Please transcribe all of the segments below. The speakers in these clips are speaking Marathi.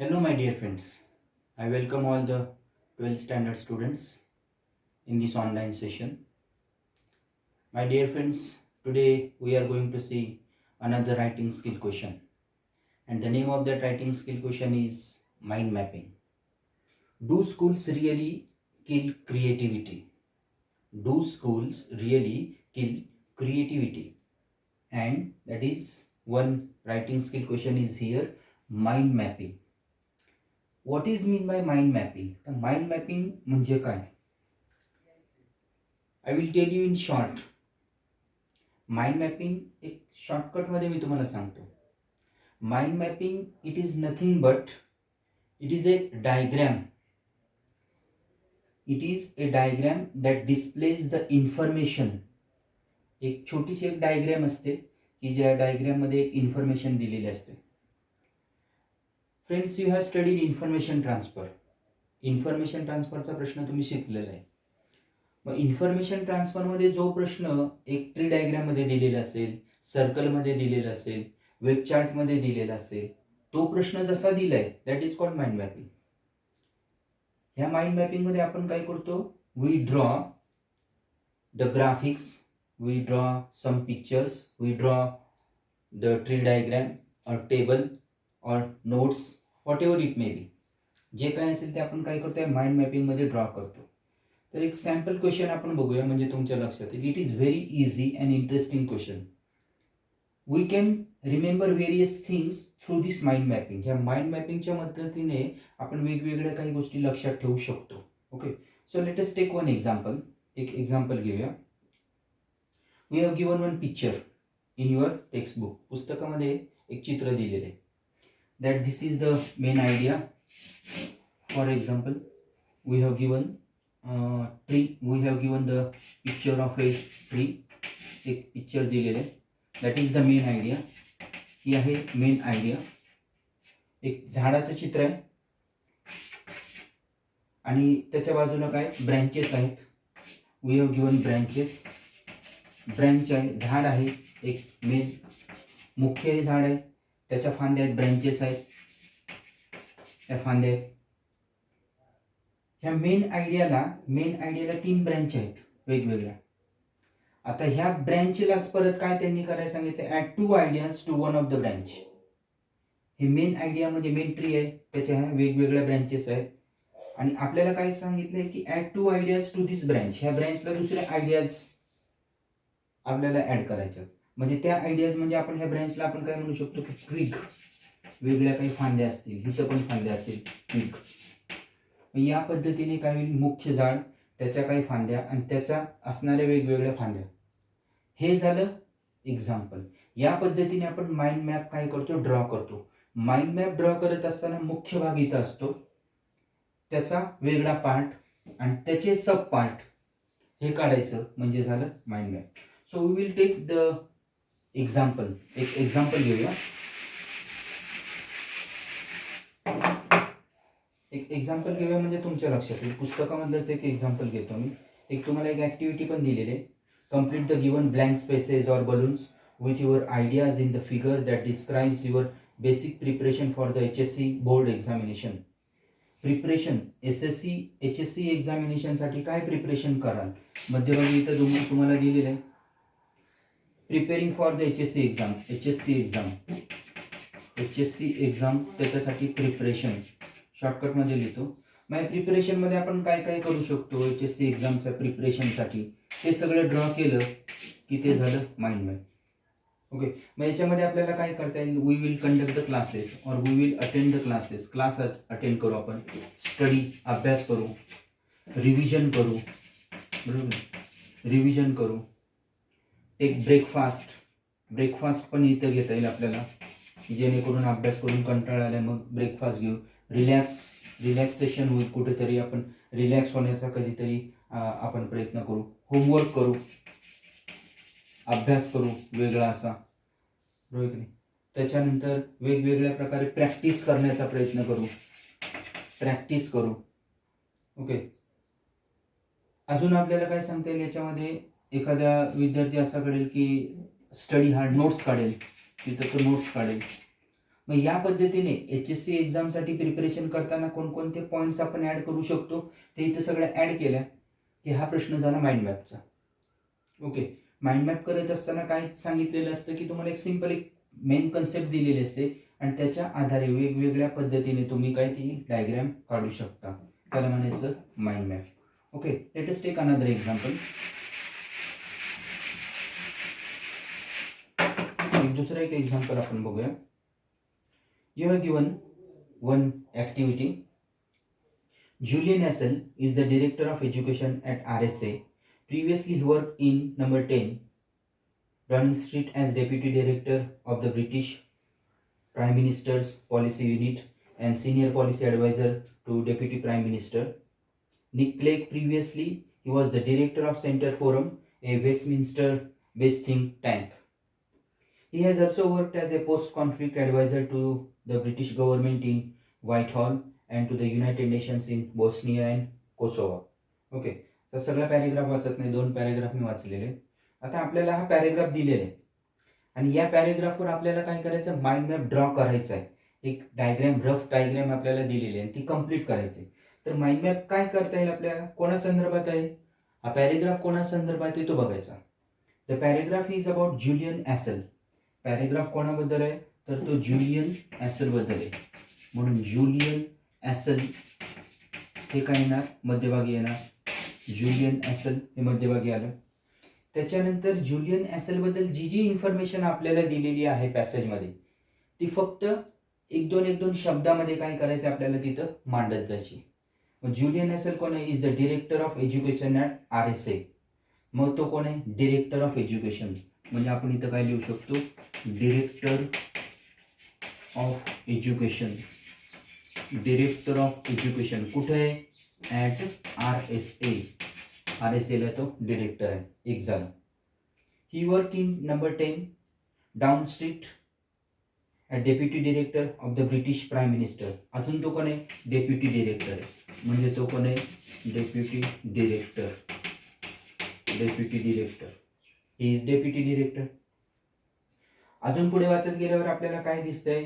Hello, my dear friends. I welcome all the 12th standard students in this online session. My dear friends, today we are going to see another writing skill question. And the name of that writing skill question is mind mapping. Do schools really kill creativity? Do schools really kill creativity? And that is one writing skill question is here, mind mapping. What is mean by mind mapping? The mind mapping म्हणजे काय? I will tell you in short. Mind mapping एक शॉर्टकटमध्ये मी तुम्हाला सांगतो. Mind mapping it is nothing but it is a diagram. It is a diagram that displays the information. एक छोटीशी एक डायग्रॅम असते की ज्या डायग्रॅममध्ये इन्फॉर्मेशन दिलेली असते. Friends, you have studied information transfer. Information ट्रान्सफरचा प्रश्न तुम्ही शिकलेला आहे. मग इन्फॉर्मेशन ट्रान्सफरमध्ये जो प्रश्न एक ट्री डायग्राममध्ये दिलेला असेल, सर्कलमध्ये दिलेला असेल, वेब चार्टमध्ये दिलेला असेल, तो प्रश्न जसा दिलाय that is called mind mapping. ह्या माइंड मॅपिंगमध्ये आपण काय करतो? We draw the graphics, we draw some pictures, we draw the tree diagram और टेबल और notes, whatever it may be. जे काय असेल ते आपण काय करतोय माइंड मॅपिंगमध्ये ड्रॉ करतो. तर एक सॅम्पल क्वेश्चन आपण बघूया म्हणजे तुमच्या लक्षात येईल. It is very easy and interesting question. We can remember various things through this mind mapping. ह्या माइंड मॅपिंगच्या मदतीने आपण वेगवेगळ्या काही गोष्टी लक्षात ठेवू शकतो. Okay, so let us take one example. एक एक्झाम्पल घेऊया. We have given one picture in your text book. पुस्तकामध्ये एक चित्र दिलेले आहे. That this is the main idea. For example, we have given tree. We have given the picture of a tree. एक पिक्चर दिलेलं आहे. That is the main idea. ही आहे मेन आयडिया. एक झाडाचं चित्र आहे आणि त्याच्या बाजूला काय ब्रँचेस आहेत. We have given branches. Branch आहे, झाड आहे, एक मेन मुख्य हे झाड आहे, त्याच्या फांद्या आहेत, ब्रँचेस आहेत, त्या फांद्या आहेत. ह्या मेन आयडियाला 3 ब्रँच आहेत वेगवेगळ्या. आता ह्या ब्रँचलाच परत काय त्यांनी करायला सांगितलं, add 2 ideas to one of the branch. हे मेन आयडिया म्हणजे मेन ट्री आहे, त्याच्या ह्या वेगवेगळ्या ब्रँचेस आहेत आणि आपल्याला काय सांगितलंय की add 2 ideas to this branch. ह्या ब्रँचला दुसऱ्या आयडियाज आपल्याला ॲड करायच्या. म्हणजे त्या आयडियाज म्हणजे आपण ह्या ब्रँचला आपण काय म्हणू शकतो की ट्विग. वेगळ्या काही फांद्या असतील, इथं पण फांद्या असतील, ट्विग. या पद्धतीने काय होईल, मुख्य झाड, त्याच्या काही फांद्या आणि त्याच्या असणाऱ्या वेगवेगळ्या फांद्या. हे झालं एक्झाम्पल. या पद्धतीने आपण माइंड मॅप काय करतो, ड्रॉ करतो. माइंड मॅप ड्रॉ करत असताना मुख्य भाग इथं असतो, त्याचा वेगळा पार्ट आणि त्याचे सब पार्ट हे काढायचं म्हणजे झालं mind map. So we will take the example. एक एक्झाम्पल घेऊया. एक एक्झाम्पल घेऊया म्हणजे तुमच्या लक्षात येईल. पुस्तकामधलंच एक एक्झाम्पल घेतो मी. एक तुम्हाला एक ॲक्टिव्हिटी पण दिलेली आहे. Complete the given blank spaces or balloons with your ideas in the figure that describes your basic preparation for the HSC board examination. Preparation HSC एक्झामिनेशनसाठी काय प्रिपरेशन कराल. मध्यभागी इथं तुम्हाला दिलेलं आहे preparing for the HSC exam. त्याच्यासाठी प्रिपरेशन शॉर्टकटमध्ये लिहितो. मग प्रिपरेशनमध्ये आपण काय काय करू शकतो HSC एक्झामच्या प्रिपरेशनसाठी, ते सगळं ड्रॉ केलं की ते झालं माइंड मॅप. ओके, मग याच्यामध्ये आपल्याला काय करता येईल, we will conduct the classes और we will attend the classes. Class attend करू आपण, स्टडी अभ्यास करू, रिव्हिजन करू, बरोबर, रिव्हिजन करू. टेक ब्रेकफास्ट पण इथं घेता येईल आपल्याला, जेणेकरून अभ्यास करून कंटाळा आला मग ब्रेकफास्ट घेऊ. रिलॅक्सेशन होईल, कुठेतरी आपण रिलॅक्स होण्याचा कधीतरी आपण प्रयत्न करू. होमवर्क करू, अभ्यास करू वेगळा असा, बरोबर की नाही. त्याच्यानंतर वेगवेगळ्या प्रकारे प्रॅक्टिस करण्याचा प्रयत्न करू, ओके. अजून आपल्याला काय सांगता येईल याच्यामध्ये, एखाद्या विद्यार्थी असा करेल की स्टडी हार्ड नोट्स काढेल, तिथं तो नोट्स काढेल. मग या पद्धतीने HSC एक्झामसाठी प्रिपरेशन करताना कोणकोणते पॉईंट्स आपण ॲड करू शकतो ते इथं सगळ्या ॲड केल्या की हा प्रश्न झाला माइंड मॅपचा. ओके, माइंड मॅप करत असताना काय सांगितलेलं असतं की तुम्हाला एक सिंपल एक मेन कन्सेप्ट दिलेली असते आणि त्याच्या आधारे वेगवेगळ्या पद्धतीने तुम्ही काय ती डायग्रॅम काढू शकता, त्याला म्हणायचं mind map. Okay, let us take another example. दुसरं एक एक्झाम्पल आपण बघूया. You have given one activity. Julian Hassel is the director of education at RSA. Previously, he worked in number 10 Downing Street as deputy director of the British Prime Minister's policy unit and senior policy advisor to Deputy Prime Minister. Nick Clegg, previously, he was the director of Centre Forum, a Westminster-based think tank. He has also worked as a post-conflict advisor to the British government in Whitehall and to the United Nations in Bosnia and Kosovo. Okay, तर सगळा पॅरेग्राफ वाचत नाही, 2 पॅरेग्राफ मी वाचलेले. आता आपल्याला हा पॅरेग्राफ दिलेला आहे आणि या पॅरेग्राफवर आपल्याला काय करायचं, माइंड मॅप ड्रॉ करायचा आहे. एक डायग्रॅम, रफ डायग्रॅम आपल्याला दिलेली आहे आणि ती कंप्लीट करायची. तर माइंड मॅप काय करता येईल आपल्याला, कोणा संदर्भात आहे हा पॅरेग्राफ, कोणा संदर्भात आहे तो बघायचा. The paragraph is about Julian Astle. Paragraph कोणाबद्दल आहे तर तो ज्युलियन ॲसल बद्दल आहे, म्हणून ज्युलियन ॲसल हे काय येणार, मध्यभागी येणार. ज्युलियन ॲसल हे मध्यभागी आलं. त्याच्यानंतर ज्युलियन ॲसल बद्दल जी जी इन्फॉर्मेशन आपल्याला दिलेली आहे पॅसेजमध्ये ती फक्त एक दोन शब्दामध्ये काय करायचं आपल्याला तिथं मांडत जायची. मग ज्युलियन ॲसल कोण आहे, is the director of education at RSA. मग तो कोण आहे, डिरेक्टर ऑफ एज्युकेशन, म्हणजे आपण इथं काय लिहू शकतो, director of education. Director of education कुठे आहे, ॲट RSA. RSAला तो डिरेक्टर आहे, एक झालं. He work in number 10 Downing Street at deputy director of the British prime minister. अजून तो कोण आहे, डेप्युटी डिरेक्टर आहे, म्हणजे तो कोण आहे, deputy director. Deputy director, he is deputy director. अजून पुढे वाचत गेल्यावर आपल्याला काय दिसतंय,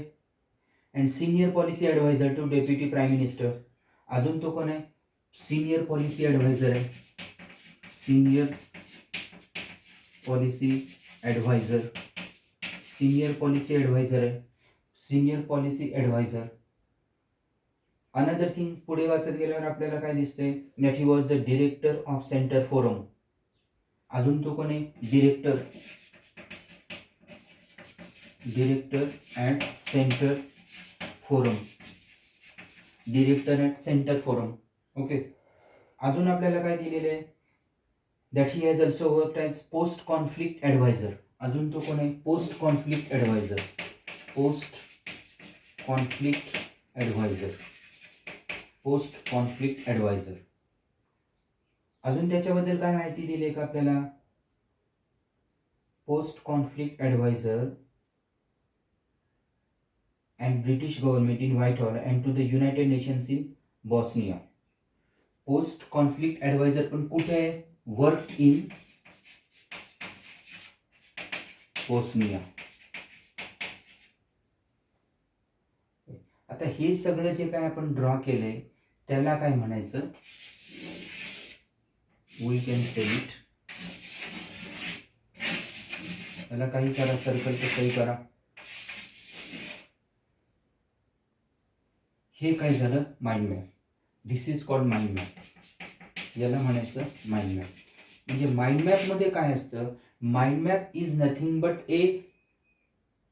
and senior policy adviser to deputy prime minister. अजून तो कोण आहे, सिनियर पॉलिसी ॲडवायझर आहे. Senior policy adviser, senior policy adviser आहे, senior policy adviser. Another thing, पुढे वाचत गेल्यावर आपल्याला काय दिसतंय, that he was the director of CentreForum. अजून तो कोण आहे, director. Director at centre forum. Director at centre forum. Okay, अजून आपल्याला काय दिलेलं आहे, that he has also worked as post conflict adviser. अजून तो कोण आहे, post conflict adviser. Post conflict adviser. Post conflict adviser. अजून त्याच्याबद्दल काय माहिती दिली आहे का आपल्याला, post conflict adviser and British government in Whitehall and to the United Nations in Bosnia. Post conflict advisor पण कुठे आहे, worked in Bosnia. आता हे सगळं जे काय आपण ड्रॉ केले त्याला काय म्हणायचं, वी कॅन से इट, त्याला काही करा, सर्कल कसंही करा. हे काय झालं, mind map. This is called mind map. याला म्हणायचं माइंड मॅप. म्हणजे माइंड मॅपमध्ये काय असतं, mind map is nothing but a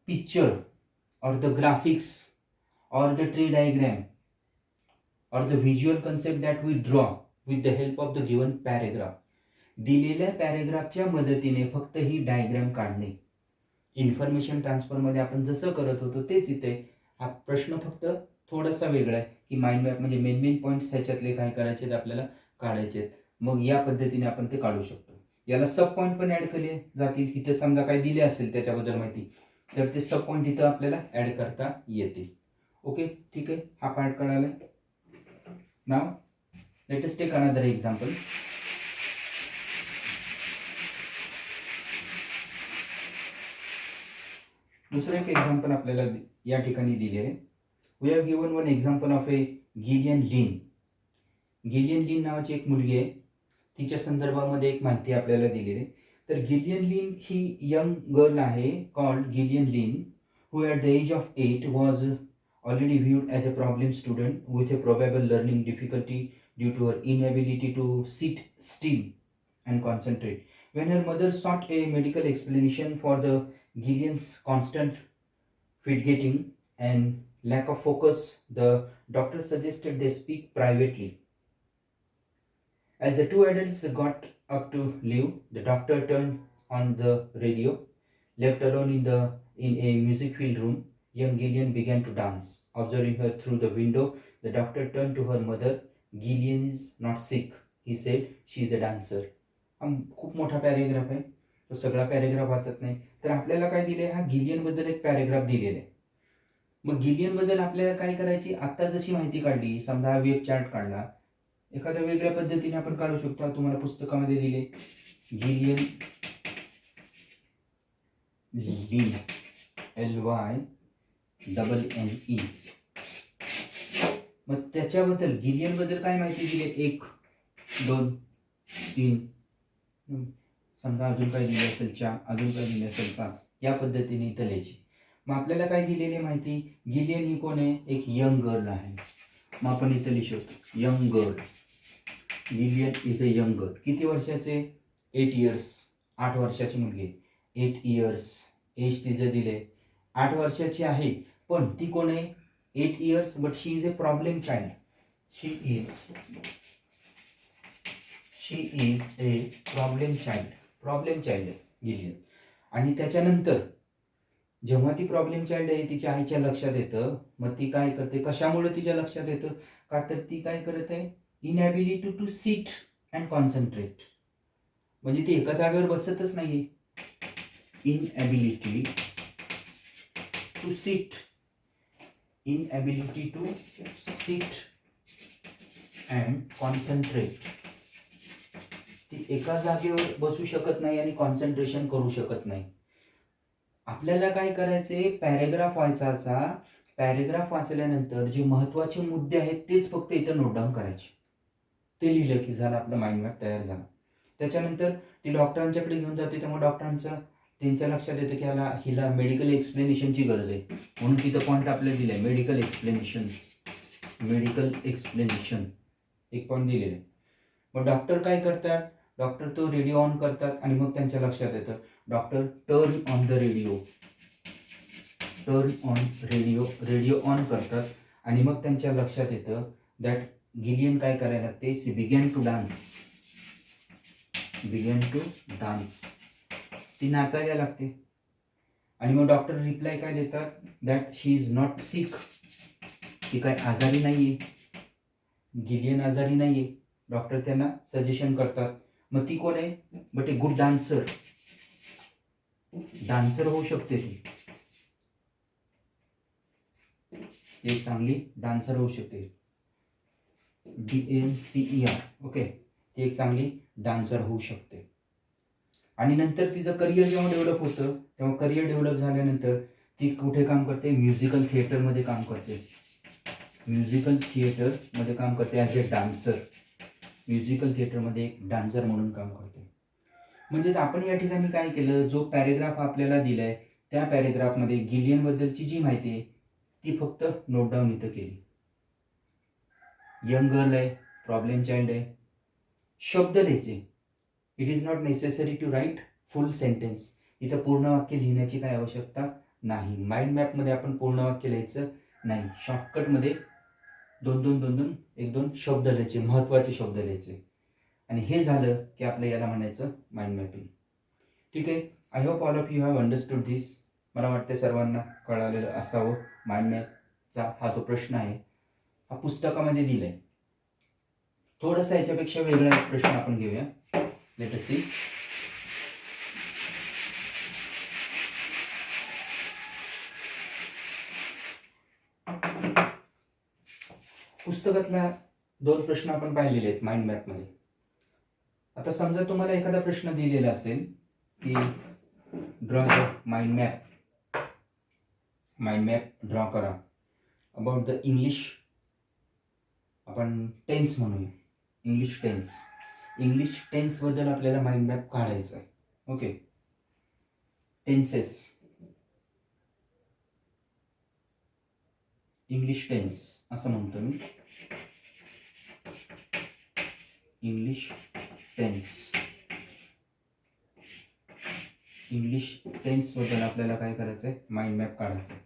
picture और द ग्राफिक्स और द ट्री डायग्राम और the visual concept that we draw with the help of the given paragraph. दिलेल्या पॅरेग्राफच्या मदतीने फक्त ही डायग्राम काढणे. इन्फॉर्मेशन ट्रान्सफरमध्ये आपण जसं करत होतो तेच इथे. हा प्रश्न फक्त थोडासा वेगळा आहे की माइंड मॅप म्हणजे मेन पॉईंट्स ह्याच्यातले काय करायचे आपल्याला काढायचे आहेत. मग या पद्धतीने आपण ते काढू शकतो. याला सब पॉईंट पण ॲड केले जातील. इथे समजा काय दिले असेल त्याच्याबद्दल माहिती तर ते सब पॉईंट इथं आपल्याला ॲड करता येतील. ओके, ठीक आहे, हा पार्ट कळाला. Now let us take another example. दुसरं एक एक्झाम्पल आपल्याला या ठिकाणी दिले आहे. We have given one example of a Gillian Lynne. Gillian Lynne नावाची एक मुलगी आहे, तिच्या संदर्भामध्ये एक माहिती आपल्याला दिलेली आहे. तर गिलियन लिन ही यंग गर्ल आहे, called Gillian Lynne, who at the age of 8 was already viewed as a problem student with a probable learning difficulty due to her inability to sit still and concentrate. When her mother sought a medical explanation for the Gillian's constant fidgeting and lack of focus, the doctor suggested they speak privately. As the two adults got up to leave, the doctor turned on the radio. Left alone in a music-filled room, young Gillian began to dance. Observing her through the window, the doctor turned to her mother. Gillian is not sick, he said. She is a dancer. खूप मोठा पॅरेग्राफ आहे, तो सगळा पॅरेग्राफ वाचत नाही. तर आपल्याला काय दिले, हा गिलियन बद्दल एक पॅरेग्राफ दिलेला आहे. मग गिलियन बद्दल आपल्याला काय करायची, आता जशी माहिती काढली, समजा हा वेब चार्ट काढला, एखाद्या वेगळ्या पद्धतीने आपण काढू शकतो. तुम्हाला पुस्तकामध्ये दिले गिलियन लिन, LYNNE. मग त्याच्याबद्दल गिलियन बद्दल काय माहिती दिली, 1 2 3, समजा अजून काय दिले असेल 4, अजून काय दिले असेल 5, या पद्धतीने इथं लिहायची. मग आपल्याला काय दिलेली माहिती, गिलियन ही कोण आहे, एक यंग गर्ल आहे. मग आपण इथं लिहू शकतो young girl. Gillian is a young girl. किती वर्षाचे, 8 इयर्स, 8 वर्षाची मुलगी. 8 इयर्स एज तिचं दिले, 8 वर्षाची आहे. पण ती कोण आहे, 8 years, but she is a problem child. She is a problem child आहे गिलियन. आणि त्याच्यानंतर जेव्हा ती प्रॉब्लेम चाइल्ड आहे, तिच्या आईच्या लक्षात येतं. मग ती काय करते, कशामुळे तिच्या लक्षात येतं, का तर ती काय करत आहे, inability to sit and concentrate. म्हणजे ती एका जागेवर बसतच नाहीये. Inability to sit and concentrate. ती एका जागेवर बसू शकत नाही आणि कॉन्सन्ट्रेशन करू शकत नाही. आपल्याला काय करायचे, पॅरेग्राफ वाचायचा. पॅरेग्राफ वाचल्यानंतर जे महत्त्वाचे मुद्दे आहेत तेच फक्त इथं नोट डाऊन करायचे. ते लिहिलं की झालं, आपलं माइंड मॅप तयार झाला. त्याच्यानंतर ती डॉक्टरांच्याकडे घेऊन जाते, त्यामुळे त्यांच्या लक्षात येतं की हिला मेडिकल एक्सप्लेनेशनची गरज आहे. म्हणून तिथं पॉईंट आपल्याला दिलं आहे, मेडिकल एक्सप्लेनेशन एक पॉईंट दिलेलं आहे. मग डॉक्टर काय करतात, डॉक्टर तो रेडिओ ऑन करतात आणि मग त्यांच्या लक्षात येतं. Doctor turn on radio on करतात आणि मग त्यांच्या लक्षात येतं दॅट गिलियन काय करायला लागते, सी बिगॅन टू डान्स. ती नाचायला लागते. आणि मग डॉक्टर रिप्लाय काय देतात, that she is not sick. ती काय आजारी नाहीये, गिलियन आजारी नाहीये. डॉक्टर त्यांना सजेशन करतात. मग ती कोण आहे, बट ए गुड डान्सर होऊ शकते. ती एक चांगली डान्सर होऊ शकते. DANCER. ओके, ती एक चांगली डान्सर होऊ शकते. आणि नंतर तिचं करिअर जेव्हा डेव्हलप होतं, तेव्हा करिअर डेव्हलप झाल्यानंतर ती कुठे काम करते, म्युझिकल थिएटरमध्ये काम करते. ॲज ए डान्सर. म्युझिकल थिएटरमध्ये एक डान्सर म्हणून काम करते. म्हणजेच आपण या ठिकाणी काय केलं, जो पॅरेग्राफ आपल्याला दिलाय त्या पॅरेग्राफमध्ये गिलियन बद्दलची जी माहिती आहे ती फक्त नोट डाऊन इथं केली. यंग गर्ल आहे, प्रॉब्लेम चाइल्ड आहे. शब्द लिहायचे. It is not necessary to write full sentence. इथं पूर्ण वाक्य लिहिण्याची काय आवश्यकता नाही. माइंड मॅपमध्ये आपण पूर्ण वाक्य लिहायचं नाही. शॉर्टकटमध्ये एक दोन शब्द लिहायचे, महत्त्वाचे शब्द लिहायचे. आणि हे झालं की आपलं याला म्हणायचं माइंड मॅपिंग. ठीक आहे. I hope all of you have understood this. मला वाटते सर्वांना कळालेलं असावं. माइंड मॅपचा हा जो प्रश्न आहे हा पुस्तकामध्ये दिलाय. थोडासा याच्यापेक्षा वेगळा एक प्रश्न आपण घेऊया. Let us see. पुस्तकातला 2 प्रश्न आपण पाहिलेले आहेत माइंड मॅपमध्ये. आता समजा तुम्हाला एखादा प्रश्न दिलेला असेल की draw the mind map mind map draw करा अबाउट द इंग्लिश. आपण टेन्स म्हणूया, इंग्लिश टेन्सबद्दल आपल्याला माइंड मॅप काढायचा आहे. ओके, टेन्सेस, इंग्लिश टेन्स असं म्हणतो मी. इंग्लिश टेन्सबद्दल आपल्याला काय करायचं आहे, माइंड मॅप काढायचा आहे.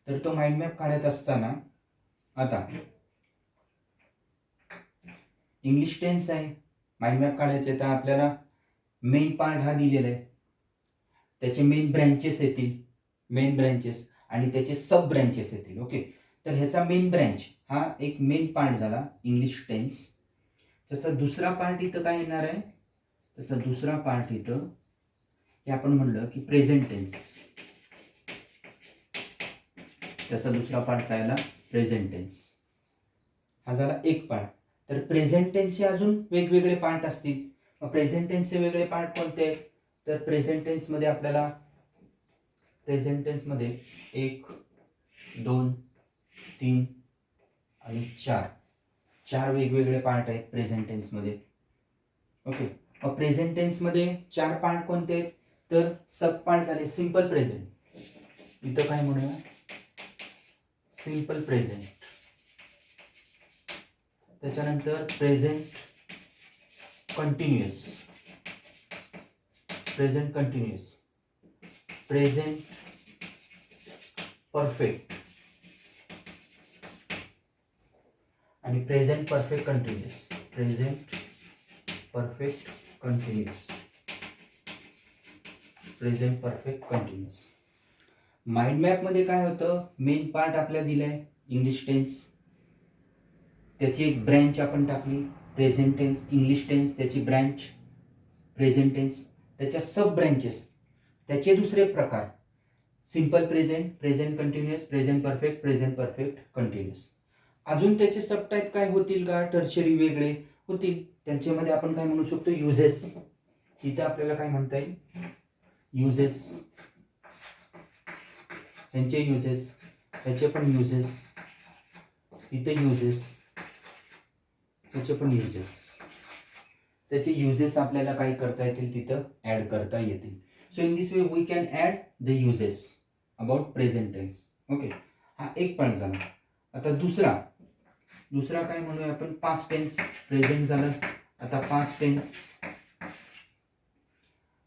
तर तो माइंड मॅप काढत असताना आता इंग्लिश टेन्स आहे, माइंड मॅप काढायचं आहे, तर आपल्याला मेन पार्ट हा दिलेला आहे, त्याचे मेन ब्रँचेस आणि त्याचे सब ब्रँचेस येतील. ओके, तर ह्याचा मेन ब्रँच हा एक मेन पार्ट झाला इंग्लिश टेन्स. त्याचा दुसरा पार्ट इथं काय येणार आहे, त्याचा दुसरा पार्ट इथं हे आपण म्हणलं की प्रेझेंट टेन्स. त्याचा दुसरा पार्ट काय आला, प्रेझेंट टेन्स. हा झाला एक पार्ट. तर प्रेझेंट टेन्सचे अजून वेगवेगळे पार्ट असतील. मग प्रेझेंट टेन्सचे वेगळे पार्ट कोणते, तर प्रेझेंट टेन्समध्ये आपल्याला 1 2 3 आणि 4 वेगवेगळे पार्ट आहेत प्रेझेंट टेन्समध्ये. ओके, मग प्रेझेंट टेन्समध्ये 4 पार्ट कोणते, तर सब पार्ट झाले सिंपल प्रेझेंट. इथं काय म्हणूया, सिंपल प्रेझेंट. त्याच्यानंतर प्रेझेंट कंटिन्युअस, प्रेझेंट परफेक्ट आणि present perfect continuous. Mind map मध्ये काय होतं, मेन पार्ट आपल्याला दिलाय इंग्लिश टेन्स, त्याची एक ब्रँच आपण टाकली प्रेझेंट टेन्स. इंग्लिश टेन्स त्याची ब्रँच प्रेझेंट टेन्स, त्याच्या सब ब्रँचेस त्याचे दुसरे प्रकार, simple present, present continuous, present perfect continuous. अजून त्याचे सब टाईप काय होतील का, टर्शरी वेगळे होतील. त्यांच्यामध्ये आपण काय म्हणू शकतो, युजेस. इथं आपल्याला काय म्हणता येईल, युजेस. ह्यांचे युजेस, ह्याचे पण युजेस, इथे युजेस, ह्याचे पण युजेस. त्याचे युजेस आपल्याला काय करता येतील, तिथं ऍड करता येतील. So in this way we can add the uses about present tense. Okay, हा एक पॉईंट झाला. आता दुसरा काय म्हणूया आपण, पास्ट टेन्स. प्रेझेंट झालं, आता पास्ट टेन्स.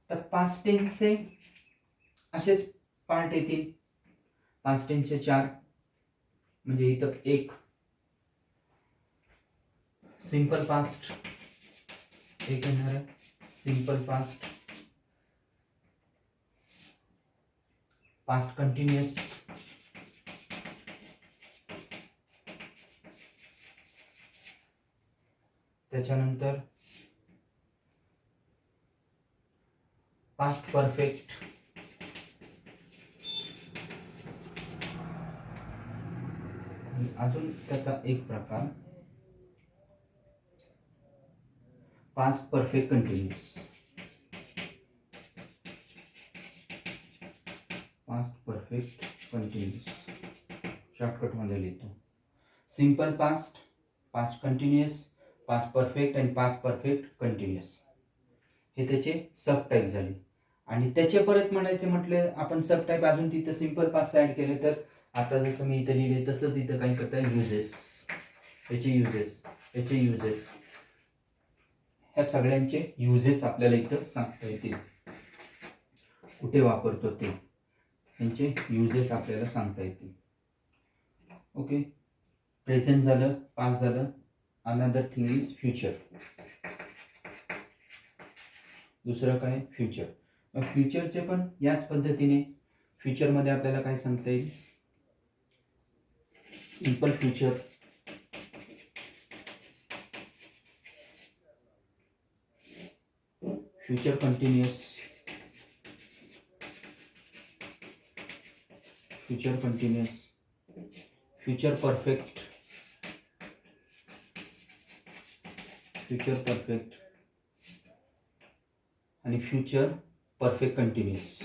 तर पास्ट टेन्सचे असेच पार्ट येतील. पास्ट टेन्सचे 4, म्हणजे इथं एक सिंपल पास्ट एक येणार आहे, सिंपल पास्ट, पास्ट कंटिन्युअस, त्याच्यानंतर पास्ट परफेक्ट, अजून त्याचा एक प्रकार पास्ट परफेक्ट कंटिन्युअस. शॉर्टकट मध्ये लिहितो, simple past, past continuous, past perfect आणि पास्ट परफेक्ट कंटिन्युअस. हे त्याचे सब टाईप झाले. आणि त्याचे परत म्हणायचे म्हटले आपण सब टाईप अजून तिथं सिंपल पास्ट ऍड केले, तर आता जसं मी इथं लिहिले तसंच इथं काय करता येईल, याचे युजेस, ह्या सगळ्यांचे युजेस आपल्याला इथं सांगता येतील. कुठे वापरतो ते, त्यांचे युजेस आपल्याला सांगता येतील. ओके, प्रेझेंट झालं, पास्ट झालं. Another thing is future. दुसरं काय, फ्युचर. मग फ्युचरचे पण याच पद्धतीने, फ्युचरमध्ये आपल्याला काय सांगता येईल, simple future, future continuous, future perfect, आणि future perfect continuous.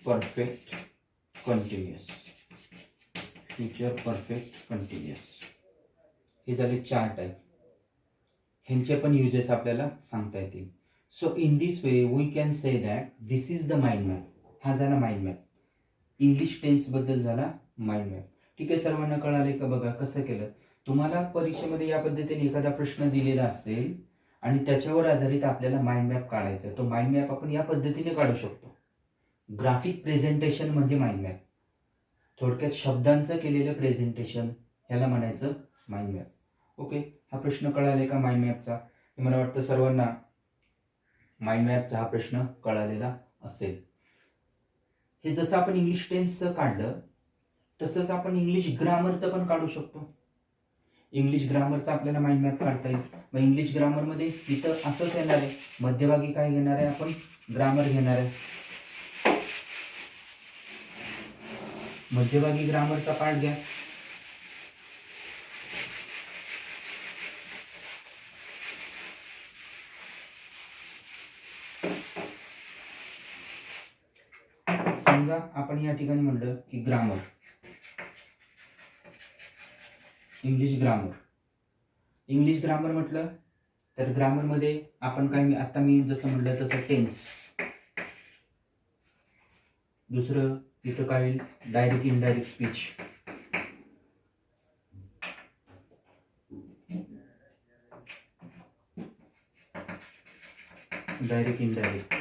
Perfect continuous. Future perfect continuous हे झाले 4 टाईप. ह्यांचे पण युजेस आपल्याला सांगता येतील. So in this way we can say that this is the mind map. हा झाला माइंड मॅप. इंग्लिश टेन्सबद्दल झाला माइंड मॅप. ठीक आहे, सर्वांना कळाले का? बघा कसं केलं. तुम्हाला परीक्षेमध्ये या पद्धतीने एखादा प्रश्न दिलेला असेल आणि त्याच्यावर आधारित आपल्याला माइंड मॅप काढायचा. तो माइंड मॅप आपण या पद्धतीने काढू शकतो. ग्राफिक प्रेझेंटेशन म्हणजे माइंड मॅप. थोडक्यात शब्दांचं केलेलं प्रेझेंटेशन ह्याला म्हणायचं माइंड मॅप. ओके, हा प्रश्न कळाले का माइंड मॅपचा? मला वाटतं सर्वांना माइंड मॅपचा हा प्रश्न कळालेला असेल. हे जसं आपण इंग्लिश टेन्सचं काढलं तसंच आपण इंग्लिश ग्रामरचं पण काढू शकतो. इंग्लिश ग्रामरचा आपल्याला माइंड मॅप काढता येईल. मग इंग्लिश ग्रामरमध्ये इथं असंच येणार आहे. मध्यभागी काय घेणार आहे आपण? ग्रामर घेणार आहे. मध्यभागी ग्रामरचा पार्ट घ्या. समजा आपण या ठिकाणी म्हणलं की grammar, English grammar. English grammar म्हटलं तर ग्रामरमध्ये आपण काय, आता मी जसं म्हटलं तसं टेन्स. दुसरं इथं काय होईल? Direct indirect speech. Direct indirect.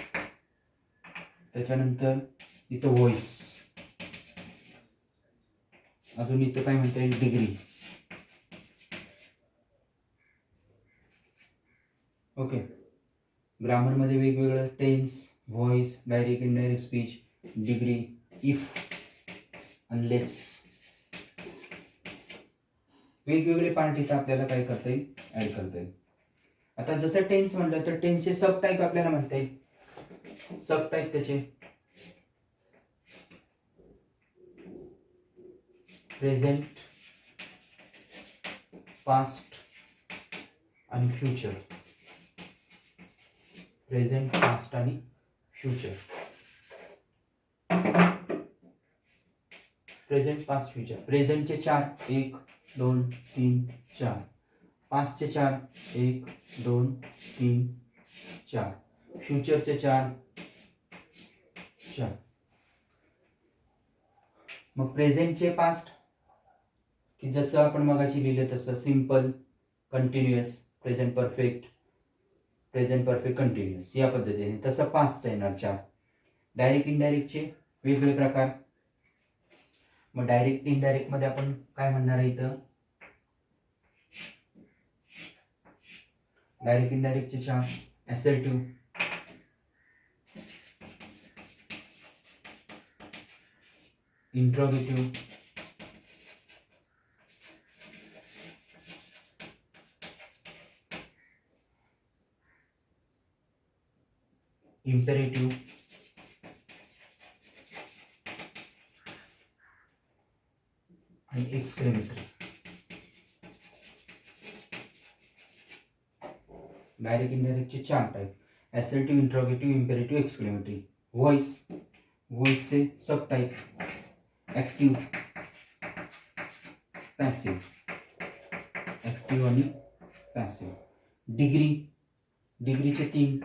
त्याच्यानंतर इथं व्हॉइस. अजून इथं काय म्हणता येईल? डिग्री. ओके, ग्रामरमध्ये वेगवेगळं tense, voice, direct indirect speech, degree, if, unless, वेगवेगळे पार्ट इथं आपल्याला काय करता येईल? ऍड करता येईल. आता जसं टेन्स म्हटलं तर टेन्सचे सब टाईप आपल्याला म्हणता येईल. सब टाईप त्याचे प्रेझेंट, पास्ट आणि फ्युचर. प्रेझेंट, पास्ट आणि फ्युचर. Present, past, future. प्रेझेंटचे 4, 1 2 3 4. पास्टचे 4, 1 2 3 4. फ्युचरचे 4 4. मग प्रेझेंटचे पास्ट की जसं आपण मगाशी लिहिलं तसं simple, continuous, present perfect, present perfect continuous या पद्धतीने. तसं पास्टचं येणार 4. डायरेक्ट इनडायरेक्टचे वेगवेगळे प्रकार. मग डायरेक्ट इनडायरेक्ट मध्ये आपण काय म्हणणार आहे इथं? डायरेक्ट इनडायरेक्टचे 4. असर्टिव्ह, इंट्रोगेटिव्ह, इम्पेरेटिव्ह आणि एक्सक्लेमेटरी. डायरेक्ट इनडायरेक्टचे 4 type: assertive, interrogative, imperative, exclamatory. Voice, व्हॉइसचे sub type: active, passive. Active आणि पॅसिव्ह. डिग्री, डिग्रीचे 3: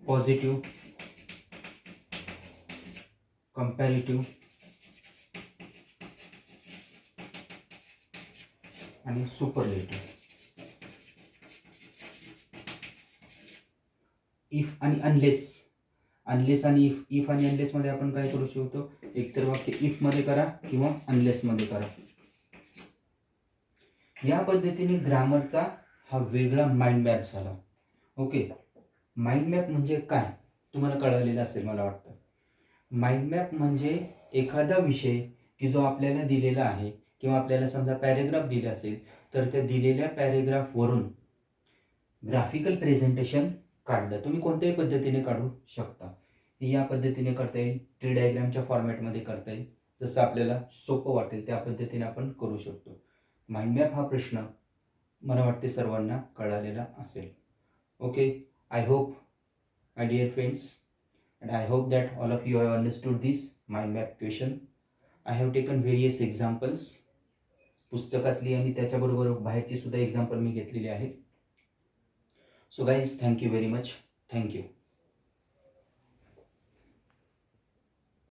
पॉझिटिव्ह, कंपॅरेटिव्ह आणि सुपरलेटिव्ह. इफ आणि अनलेस. अनलेस आणि इफ. इफ आणि अनलेस मध्ये आपण काय करू शकतो? एकतर वाक्य इफ मध्ये करा किंवा अनलेस मध्ये करा. या पद्धतीने ग्रामरचा हा वेगळा माइंड मॅप झाला. ओके, माइंड मॅप म्हणजे काय तुम्हाला कळलेलं असेल मला वाटतं. माइंड मॅप म्हणजे एखादा विषय की जो आपल्याला दिलेला आहे किंवा आपल्याला समजा पॅरेग्राफ दिले असेल तर त्या दिलेल्या पॅरेग्राफवरून ग्राफिकल प्रेझेंटेशन काढलं. तुम्ही कोणत्याही पद्धतीने काढू शकता. या पद्धतीने करता येईल, ट्री डायग्रामच्या फॉर्मॅटमध्ये करता येईल. जसं आपल्याला सोपं वाटेल त्या पद्धतीने आपण करू शकतो. माइंड मॅप हा प्रश्न मला वाटते सर्वांना कळालेला असेल. Okay, I hope my dear friends, and I hope that all of you have understood this mind map question. I have taken various examples, पुस्तकातली आणि त्याच्याबरोबर बाहेरची सुद्धा एक्झाम्पल मी घेतलेली आहेत. So guys, thank you very much. Thank you.